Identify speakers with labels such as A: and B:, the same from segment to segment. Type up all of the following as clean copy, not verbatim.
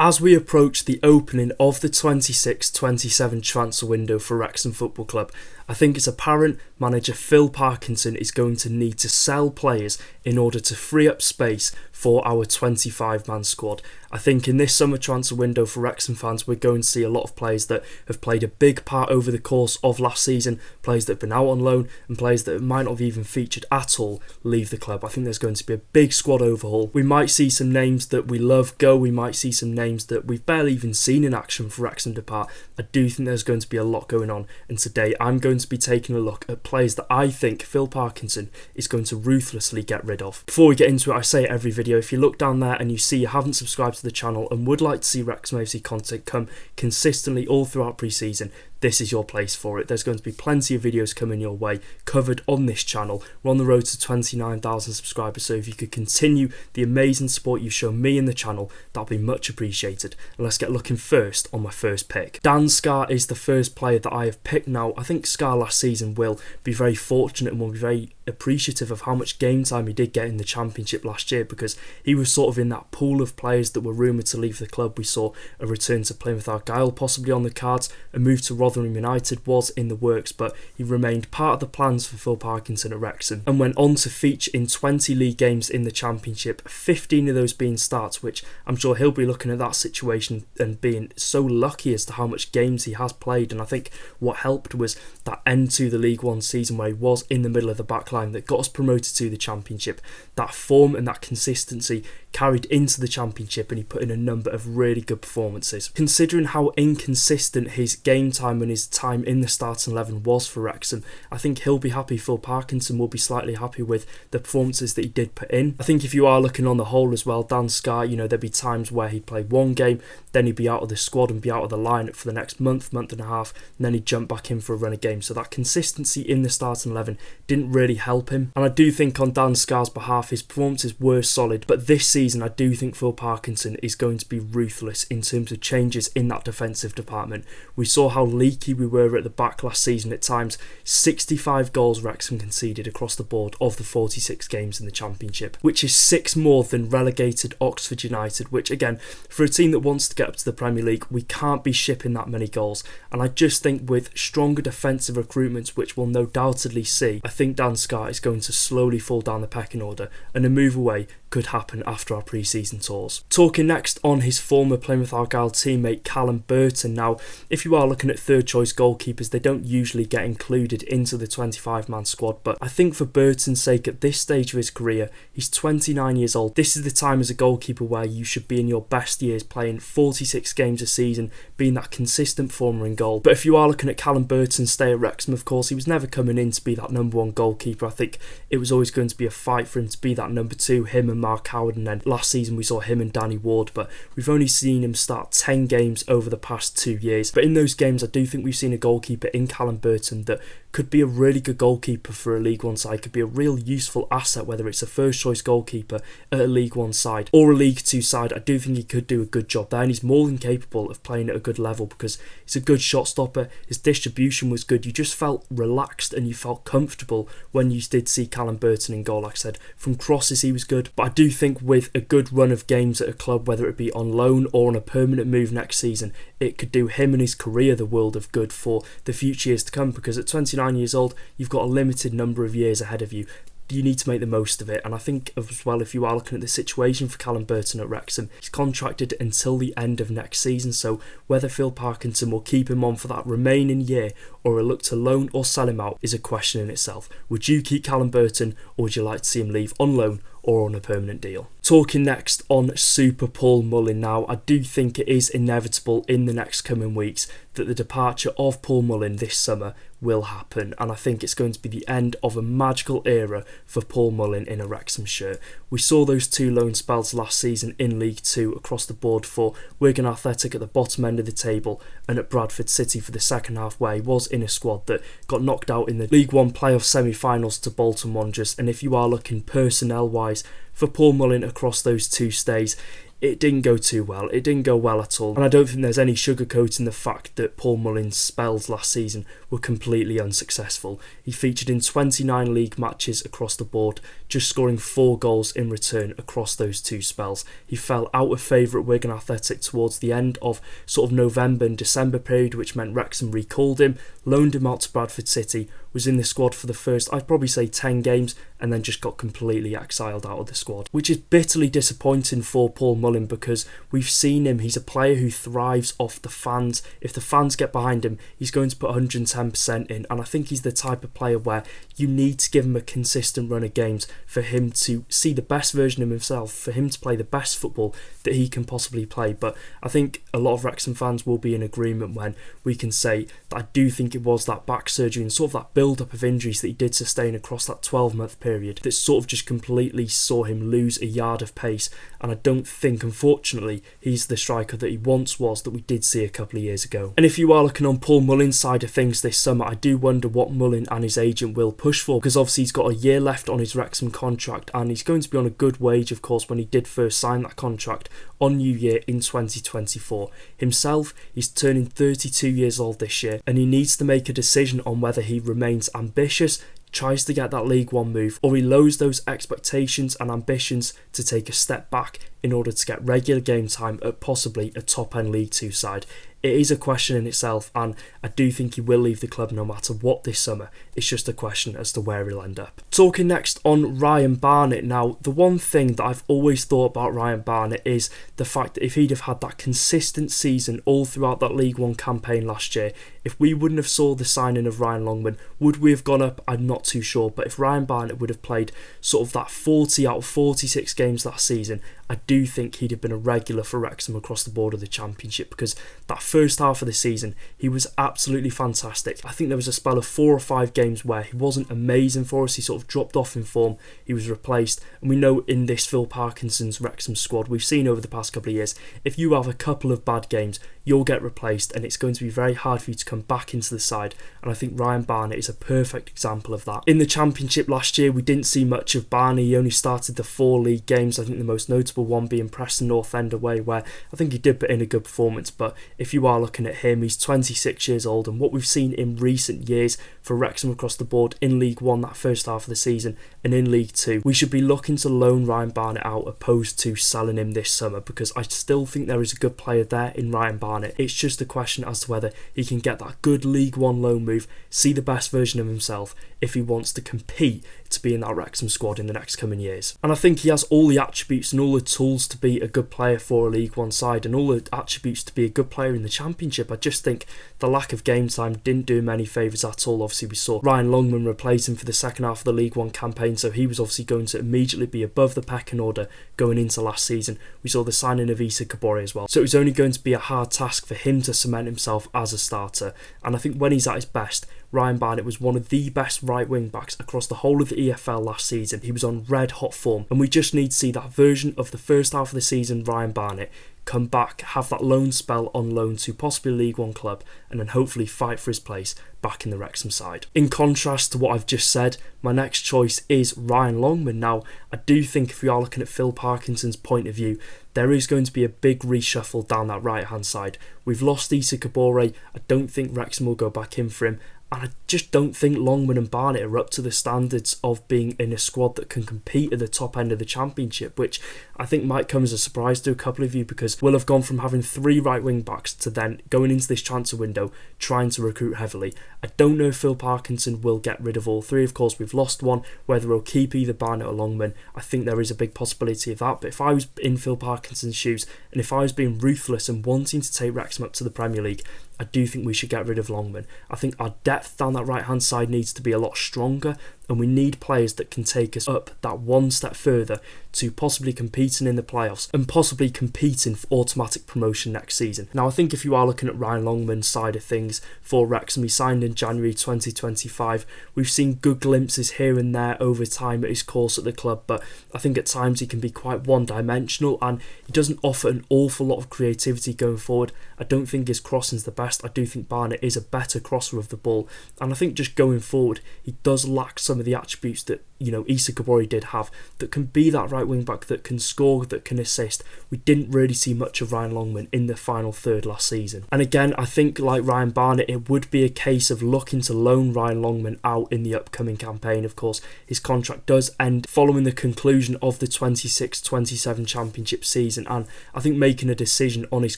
A: As we approach the opening of the 26-27 transfer window for Wrexham Football Club, I think it's apparent manager Phil Parkinson is going to need to sell players in order to free up space for our 25-man squad. I think in this summer transfer window for Wrexham fans, we're going to see a lot of players that have played a big part over the course of last season, players that have been out on loan and players that might not have even featured at all leave the club. I think there's going to be a big squad overhaul. We might see some names that we love go, we might see some names that we've barely even seen in action for Wrexham depart. I do think there's going to be a lot going on, and today I'm going to be taking a look at players that I think Phil Parkinson is going to ruthlessly get rid of. Before we get into it, I say every video, if you look down there and you see you haven't subscribed to the channel and would like to see Wrexham AFC content come consistently all throughout pre-season, this is your place for it. There's going to be plenty of videos coming your way covered on this channel. We're on the road to 29,000 subscribers, so if you could continue the amazing support you've shown me and the channel, that'll be much appreciated. And let's get looking first on my first pick. Dan Scarr is the first player that I have picked now. I think Scarr last season will be very fortunate and will be very appreciative of how much game time he did get in the Championship last year, because he was sort of in that pool of players that were rumoured to leave the club. We saw a return to Plymouth Argyle possibly on the cards, a move to Rotherham United was in the works, but he remained part of the plans for Phil Parkinson at Wrexham and went on to feature in 20 league games in the Championship, 15 of those being starts, which I'm sure he'll be looking at that situation and being so lucky as to how much games he has played. And I think what helped was that end to the League One season where he was in the middle of the back line that got us promoted to the Championship. That form and that consistency carried into the Championship, and he put in a number of really good performances. Considering how inconsistent his game time and his time in the starting 11 was for Wrexham, I think he'll be happy. Phil Parkinson will be slightly happy with the performances that he did put in. I think if you are looking on the whole as well, Dan Scarr, there'd be times where he'd play one game, then he'd be out of the squad and be out of the lineup for the next month and a half, and then he'd jump back in for a run of games. So that consistency in the starting 11 didn't really help him. And I do think on Dan Scarr's behalf, his performances were solid, but this season I do think Phil Parkinson is going to be ruthless in terms of changes in that defensive department. We saw how leaky we were at the back last season at times. 65 goals Wrexham conceded across the board of the 46 games in the Championship, which is 6 more than relegated Oxford United, which again, for a team that wants to get up to the Premier League, we can't be shipping that many goals. And I just think with stronger defensive recruitments, which we'll no doubtedly see, I think Dan Scarr is going to slowly fall down the pecking order, and a move away could happen after our pre-season tours. Talking next on his former Plymouth Argyle teammate Callum Burton. Now, if you are looking at third choice goalkeepers, they don't usually get included into the 25-man squad, but I think for Burton's sake at this stage of his career, he's 29 years old. This is the time as a goalkeeper where you should be in your best years, playing 46 games a season, being that consistent performer in goal. But if you are looking at Callum Burton's stay at Wrexham, of course, he was never coming in to be that number one goalkeeper. I think it was always going to be a fight for him to be that number two, him and Mark Howard, and then last season we saw him and Danny Ward, but we've only seen him start 10 games over the past 2 years. But in those games I do think we've seen a goalkeeper in Callum Burton that could be a really good goalkeeper for a League One side, could be a real useful asset, whether it's a first choice goalkeeper at a League One side or a League Two side. I do think he could do a good job there, and he's more than capable of playing at a good level because he's a good shot stopper, his distribution was good, you just felt relaxed and you felt comfortable when you did see Callum Burton in goal. Like I said, from crosses he was good, but I do think with a good run of games at a club, whether it be on loan or on a permanent move next season, it could do him and his career the world of good for the future years to come, because at 29 years old you've got a limited number of years ahead of you. You need to make the most of it. And I think as well, if you are looking at the situation for Callum Burton at Wrexham, he's contracted until the end of next season, so whether Phil Parkinson will keep him on for that remaining year or will look to loan or sell him out is a question in itself. Would you keep Callum Burton, or would you like to see him leave on loan or on a permanent deal? Talking next on Super Paul Mullin. Now, I do think it is inevitable in the next coming weeks that the departure of Paul Mullin this summer will happen, and I think it's going to be the end of a magical era for Paul Mullin in a Wrexham shirt. We saw those 2 loan spells last season in League 2 across the board for Wigan Athletic at the bottom end of the table, and at Bradford City for the second half, where he was in a squad that got knocked out in the League 1 playoff semi-finals to Bolton Wanderers. And if you are looking personnel wise for Paul Mullin across those 2 stays, it didn't go too well. It didn't go well at all. And I don't think there's any sugarcoating the fact that Paul Mullin's spells last season were completely unsuccessful. He featured in 29 league matches across the board, just scoring 4 goals in return across those 2 spells. He fell out of favour at Wigan Athletic towards the end of sort of November and December period, which meant Wrexham recalled him, loaned him out to Bradford City, was in the squad for the first, I'd probably say 10 games, and then just got completely exiled out of the squad, which is bitterly disappointing for Paul Mullin, because we've seen him, he's a player who thrives off the fans. If the fans get behind him, he's going to put 110% in, and I think he's the type of player where you need to give him a consistent run of games for him to see the best version of himself, for him to play the best football that he can possibly play. But I think a lot of Wrexham fans will be in agreement when we can say that I do think it was that back surgery and sort of that build-up of injuries that he did sustain across that 12-month period that sort of just completely saw him lose a yard of pace. And I don't think, unfortunately, he's the striker that he once was, that we did see a couple of years ago. And if you are looking on Paul Mullin's side of things this summer, I do wonder what Mullin and his agent will push for, because obviously he's got a year left on his Wrexham contract, and he's going to be on a good wage, of course, when he did first sign that contract on New Year in 2024. Himself, he's turning 32 years old this year, and he needs to make a decision on whether he remains ambitious, tries to get that League One move, or he lowers those expectations and ambitions to take a step back in order to get regular game time at possibly a top-end League Two side. It is a question in itself, and I do think he will leave the club no matter what this summer. It's just a question as to where he'll end up. Talking next on Ryan Barnett. Now, the one thing that I've always thought about Ryan Barnett is the fact that if he'd have had that consistent season all throughout that League One campaign last year, if we wouldn't have saw the signing of Ryan Longman, would we have gone up? I'm not too sure, but if Ryan Barnett would have played sort of that 40 out of 46 games that season, I do think he'd have been a regular for Wrexham across the board of the Championship, because that first half of the season, he was absolutely fantastic. I think there was a spell of 4 or 5 games where he wasn't amazing for us. He sort of dropped off in form. He was replaced. And we know in this Phil Parkinson's Wrexham squad, we've seen over the past couple of years, if you have a couple of bad games, you'll get replaced, and it's going to be very hard for you to come back into the side. And I think Ryan Barnett is a perfect example of that. In the Championship last year, we didn't see much of Barney. He only started the 4 league games. I think the most notable one being Preston North End away, where I think he did put in a good performance. But if you are looking at him, he's 26 years old, and what we've seen in recent years for Wrexham across the board in League One that first half of the season and in League Two, we should be looking to loan Ryan Barnett out opposed to selling him this summer, because I still think there is a good player there in Ryan Barnett. It's just a question as to whether he can get that good League One loan move, see the best version of himself if he wants to compete to be in that Wrexham squad in the next coming years. And I think he has all the attributes and all the tools to be a good player for a League One side, and all the attributes to be a good player in the Championship. I just think the lack of game time didn't do him any favours at all. Obviously, we saw Ryan Longman replace him for the second half of the League One campaign, so he was obviously going to immediately be above the pecking order going into last season. We saw the signing of Issa Kabore as well, so it was only going to be a hard task for him to cement himself as a starter. And I think when he's at his best, Ryan Barnett was one of the best right wing backs across the whole of the EFL last season. He was on red hot form, and we just need to see that version of the first half of the season Ryan Barnett come back, have that loan spell on loan to possibly a League One club, and then hopefully fight for his place back in the Wrexham side. In contrast to what I've just said, my next choice is Ryan Longman. Now, I do think if we are looking at Phil Parkinson's point of view, there is going to be a big reshuffle down that right hand side. We've lost Issa Kabore. I don't think Wrexham will go back in for him. And I just don't think Longman and Barnett are up to the standards of being in a squad that can compete at the top end of the Championship, which I think might come as a surprise to a couple of you, because we'll have gone from having 3 right wing backs to then going into this transfer window trying to recruit heavily. I don't know if Phil Parkinson will get rid of all 3. Of course, we've lost one. Whether he'll keep either Barnett or Longman, I think there is a big possibility of that. But if I was in Phil Parkinson's shoes, and if I was being ruthless and wanting to take Wrexham up to the Premier League, I do think we should get rid of Longman. I think our depth down that right hand side needs to be a lot stronger, and we need players that can take us up that one step further to possibly competing in the playoffs and possibly competing for automatic promotion next season. Now, I think if you are looking at Ryan Longman's side of things for Wrexham, he signed in January 2025. We've seen good glimpses here and there over time at his course at the club, but I think at times he can be quite one-dimensional, and he doesn't offer an awful lot of creativity going forward. I don't think his crossing's the best. I do think Barnett is a better crosser of the ball, and I think just going forward, he does lack some some of the attributes that, Issa Kabori did have, that can be that right wing back, that can score, that can assist. We didn't really see much of Ryan Longman in the final third last season. And again, I think like Ryan Barnett, it would be a case of looking to loan Ryan Longman out in the upcoming campaign. Of course, his contract does end following the conclusion of the 26-27 championship season, and I think making a decision on his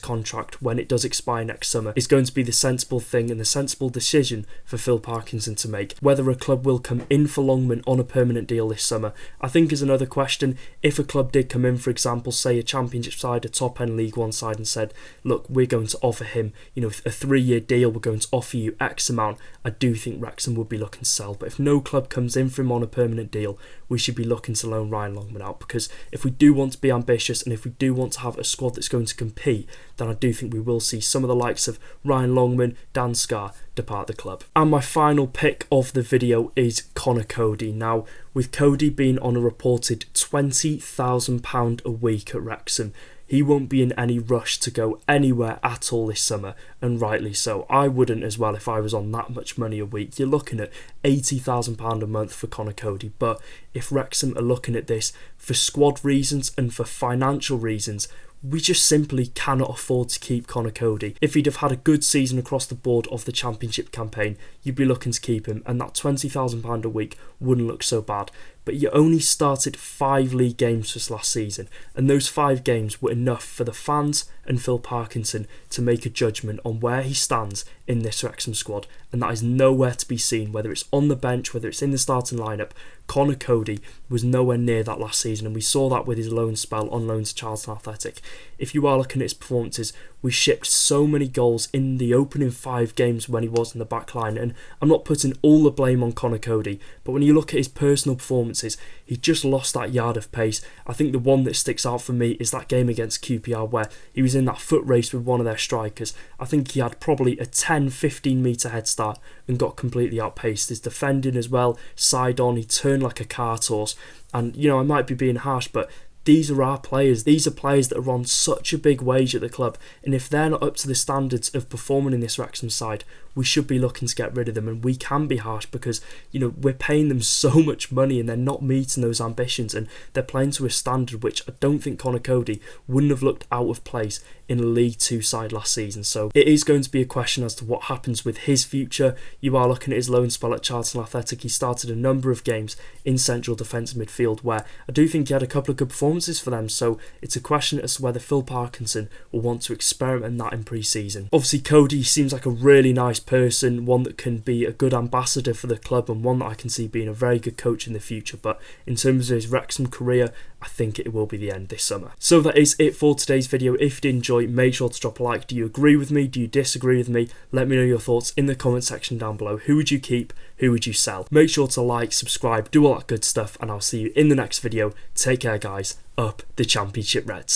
A: contract when it does expire next summer is going to be the sensible thing and the sensible decision for Phil Parkinson to make. Whether a club will come in for Longman on a permanent deal this summer, I think, is another question. If a club did come in, for example, say a championship side, a top end League One side, and said, look, we're going to offer him, a 3-year deal, we're going to offer you X amount, I do think Wrexham would be looking to sell. But if no club comes in for him on a permanent deal, we should be looking to loan Ryan Longman out, because if we do want to be ambitious and if we do want to have a squad that's going to compete, then I do think we will see some of the likes of Ryan Longman, Dan Scarr depart the club. And my final pick of the video is Conor Coady. Now, with Coady being on a reported £20,000 a week at Wrexham, he won't be in any rush to go anywhere at all this summer, and rightly so. I wouldn't as well if I was on that much money a week. You're looking at £80,000 a month for Conor Coady, but if Wrexham are looking at this for squad reasons and for financial reasons, we just simply cannot afford to keep Conor Coady. If he'd have had a good season across the board of the championship campaign, you'd be looking to keep him, and that £20,000 a week wouldn't look so bad. But you only started 5 league games this last season, and those 5 games were enough for the fans and Phil Parkinson to make a judgment on where he stands in this Wrexham squad, and that is nowhere to be seen. Whether it's on the bench, whether it's in the starting lineup, Conor Coady was nowhere near that last season, and we saw that with his loan spell on loan to Charlton Athletic. If you are looking at his performances, we shipped so many goals in the opening 5 games when he was in the back line, and I'm not putting all the blame on Conor Coady, but when you look at his personal performances, he just lost that yard of pace. I think the one that sticks out for me is that game against QPR where he was in that foot race with one of their strikers. I think he had probably a 10-15 metre head start and got completely outpaced. His defending as well, side on, he turned like a cart horse. And, I might be being harsh, but these are our players. These are players that are on such a big wage at the club, and if they're not up to the standards of performing in this Wrexham side, we should be looking to get rid of them. And we can be harsh because, we're paying them so much money and they're not meeting those ambitions, and they're playing to a standard which I don't think Conor Coady wouldn't have looked out of place in a League 2 side last season. So it is going to be a question as to what happens with his future. You are looking at his loan spell at Charlton Athletic. He started a number of games in central defensive midfield where I do think he had a couple of good performances for them, so it's a question as to whether Phil Parkinson will want to experiment that in pre-season. Obviously, Coady seems like a really nice person, one that can be a good ambassador for the club and one that I can see being a very good coach in the future, but in terms of his Wrexham career, I think it will be the end this summer. So that is it for today's video. If you did enjoy, make sure to drop a like. Do you agree with me? Do you disagree with me? Let me know your thoughts in the comment section down below. Who would you keep? Who would you sell? Make sure to like, subscribe, do all that good stuff, and I'll see you in the next video. Take care, guys. Up the Championship Reds.